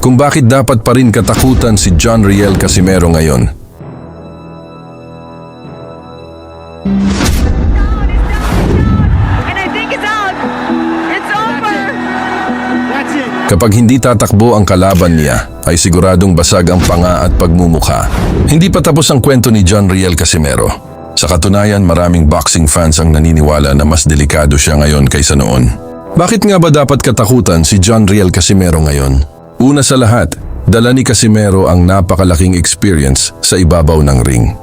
kung bakit dapat pa rin katakutan si John Riel Casimero ngayon. Kapag hindi tatakbo ang kalaban niya, ay siguradong basag ang panga at pagmumukha. Hindi pa tapos ang kwento ni John Riel Casimero. Sa katunayan, maraming boxing fans ang naniniwala na mas delikado siya ngayon kaysa noon. Bakit nga ba dapat katakutan si John Riel Casimero ngayon? Una sa lahat, dala ni Casimero ang napakalaking experience sa ibabaw ng ring.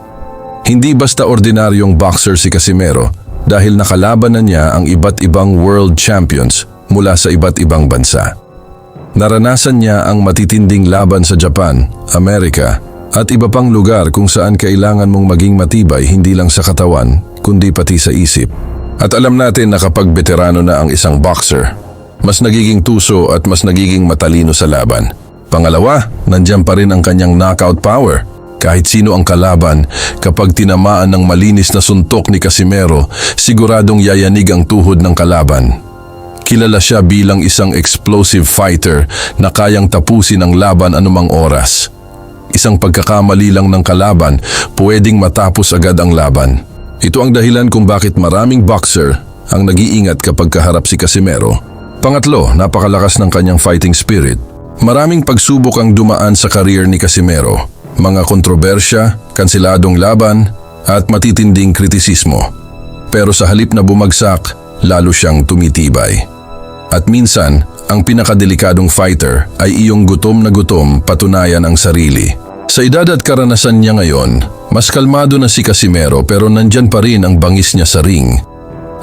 Hindi basta ordinaryong boxer si Casimero dahil nakalaban na niya ang iba't ibang world champions mula sa iba't ibang bansa. Naranasan niya ang matitinding laban sa Japan, Amerika, at iba pang lugar kung saan kailangan mong maging matibay hindi lang sa katawan, kundi pati sa isip. At alam natin na kapag veterano na ang isang boxer, mas nagiging tuso at mas nagiging matalino sa laban. Pangalawa, nandiyan pa rin ang kanyang knockout power. Kahit sino ang kalaban, kapag tinamaan ng malinis na suntok ni Casimero, siguradong yayanig ang tuhod ng kalaban. Kilala siya bilang isang explosive fighter na kayang tapusin ang laban anumang oras. Isang pagkakamali lang ng kalaban, pwedeng matapos agad ang laban. Ito ang dahilan kung bakit maraming boxer ang nag-iingat kapag kaharap si Casimero. Pangatlo, napakalakas ng kanyang fighting spirit. Maraming pagsubok ang dumaan sa career ni Casimero. Mga kontrobersya, kanseladong laban, at matitinding kritisismo. Pero sa halip na bumagsak, lalo siyang tumitibay. At minsan, ang pinakadelikadong fighter ay iyong gutom na gutom patunayan ang sarili. Sa edad at karanasan niya ngayon, mas kalmado na si Casimero pero nandyan pa rin ang bangis niya sa ring.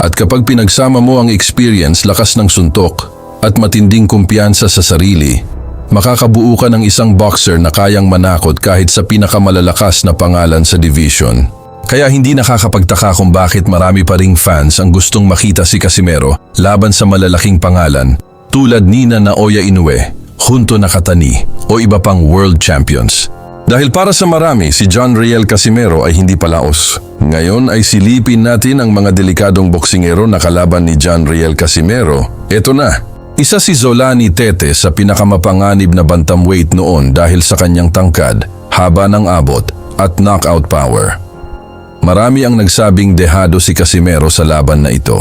At kapag pinagsama mo ang experience, lakas ng suntok at matinding kumpiyansa sa sarili, makakabuo ka ng isang boxer na kayang manakot kahit sa pinakamalalakas na pangalan sa division. Kaya hindi nakakapagtaka kung bakit marami pa ring fans ang gustong makita si Casimero laban sa malalaking pangalan tulad ni Naoya Inoue, Junto Nakatani o iba pang world champions. Dahil para sa marami, si John Riel Casimero ay hindi palaos. Ngayon ay silipin natin ang mga delikadong boksingero na kalaban ni John Riel Casimero. Eto na, isa si Zolani Tete sa pinakamapanganib na bantamweight noon dahil sa kanyang tangkad, haba ng abot at knockout power. Marami ang nagsabing dehado si Casimero sa laban na ito.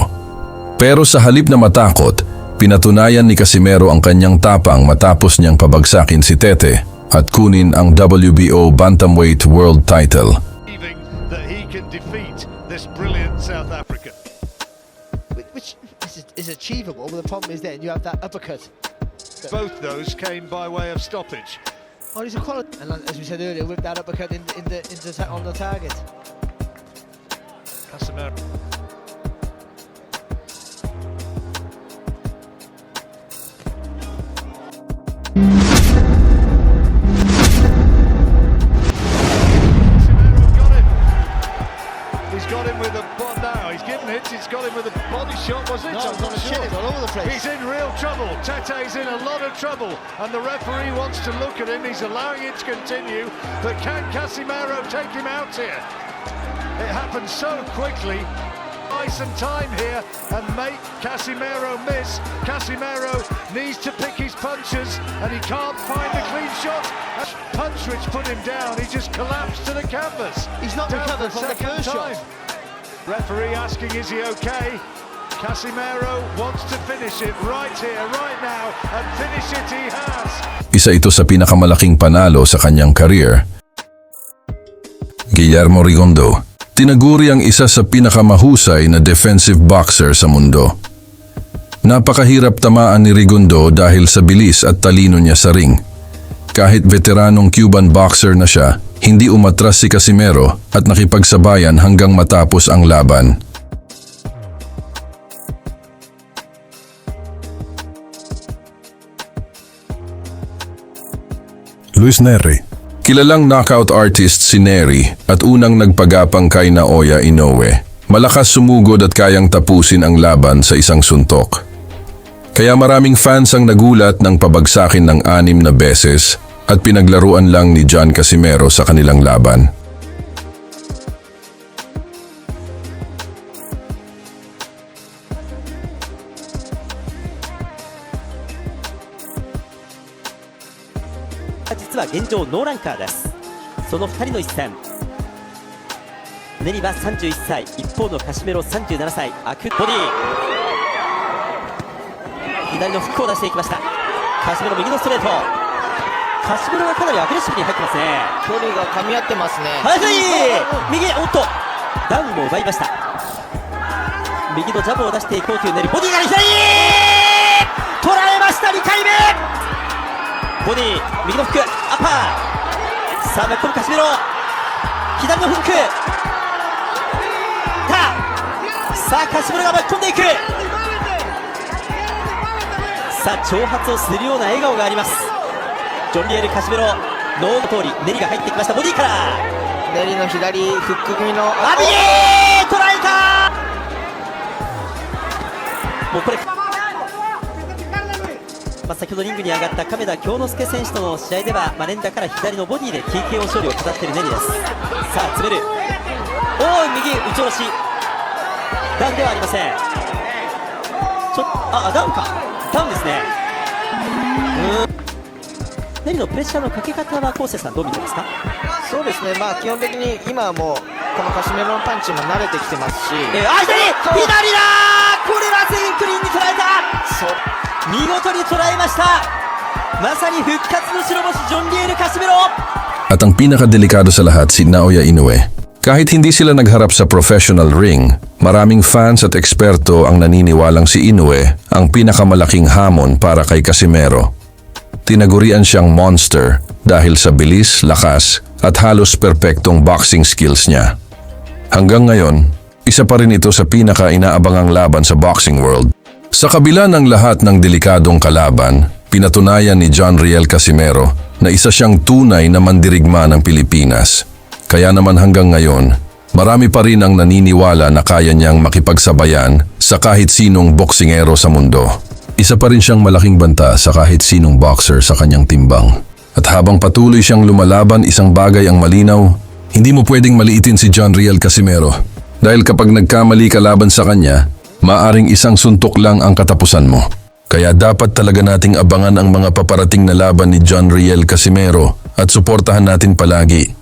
Pero sa halip na matakot, pinatunayan ni Casimero ang kanyang tapang matapos niyang pabagsakin si Tete at kunin ang WBO Bantamweight World Title. That he can defeat this brilliant South African. Which is achievable, but the problem is then you have that uppercut. Both those came by way of stoppage. Oh, he's a quality, and as we said earlier, whip that uppercut on the target. Casimero. He's got him with a now. He's given it. He's got him with a body shot. Was it? No, I'm it's on not the chin, sure. all over the place. He's in real trouble. Tete's in a lot of trouble, and the referee wants to look at him. He's allowing it to continue, but can Casimero take him out here? It happened so quickly. Buy some time here and make Casimero miss. Casimero needs to pick his punches, and he can't find the clean shot. That punch which put him down, he just collapsed to the canvas. He's not Down recovered for from the second first time. shot. Referee asking, is he okay? Casimero wants to finish it right here, right now, and finish it he has. Isa ito sa pinakamalaking panalo sa kanyang career. Guillermo Rigondeaux, tinaguri ang isa sa pinakamahusay na defensive boxer sa mundo. Napakahirap tamaan ni Rigondeaux dahil sa bilis at talino niya sa ring. Kahit veteranong Cuban boxer na siya, hindi umatras si Casimero at nakipagsabayan hanggang matapos ang laban. Luis Nery. Kilalang knockout artist si Nery at unang nagpagapang kay Naoya Inoue. Malakas sumugod at kayang tapusin ang laban sa isang suntok. Kaya maraming fans ang nagulat ng pabagsakin ng 6 na beses at pinaglaruan lang ni John Casimero sa kanilang laban. 実は現状ノーランカーです。その2人の一戦、ネリは31歳、一方のカシメロ37歳。アクボディ左のフックを出していきました。カシメロ右のストレート。カシメロがかなりアグレッシブに入ってますね。距離が噛み合ってますね。はい、右、おっとダウンを奪いました。右のジャブを出していこうというネリ。ボディから左捉えました。2回目ボディ右のフックアッパー。さあ巻き込むカシメロ、左のフックさあカシメロが巻き込んでいく。さあ挑発をするような笑顔があります。ジョン・リエル・カシメロ、ノー通りネリが入ってきました。ボディからネリの左フック組の右捉えた。もうこれ、先ほどリングに上がった亀田京之介選手との試合では、連打から左のボディで TKO 勝利を飾っているネリです。さあ詰める、おお右打ち下ろし、ダウンではありません。ダウンか、ダウンですね。ネリのプレッシャーのかけ方は昴生さんどう見てますか？そうですね、基本的に今はもうこのカシメロのパンチも慣れてきてますし、左だ、これは全員クリーンに捉えた。そう見事に捉えました。まさに復活の白星、ジョン・リエル・カシメロ。 At ang pinakadelikado sa lahat si Naoya Inoue. Kahit hindi sila nagharap sa professional ring, maraming fans at eksperto ang naniniwalang si Inoue ang pinakamalaking hamon para kay Casimero. Tinagurian siyang monster dahil sa bilis, lakas at halos perpektong boxing skills niya. Hanggang ngayon, isa pa rin ito sa pinaka-inaabangang laban sa boxing world. Sa kabila ng lahat ng delikadong kalaban, pinatunayan ni John Riel Casimero na isa siyang tunay na mandirigma ng Pilipinas. Kaya naman hanggang ngayon, marami pa rin ang naniniwala na kaya niyang makipagsabayan sa kahit sinong boksingero sa mundo. Isa pa rin siyang malaking banta sa kahit sinong boxer sa kanyang timbang. At habang patuloy siyang lumalaban, isang bagay ang malinaw, hindi mo pwedeng maliitin si John Riel Casimero. Dahil kapag nagkamali ka laban sa kanya, maaring isang suntok lang ang katapusan mo. Kaya dapat talaga nating abangan ang mga paparating na laban ni John Riel Casimero at suportahan natin palagi.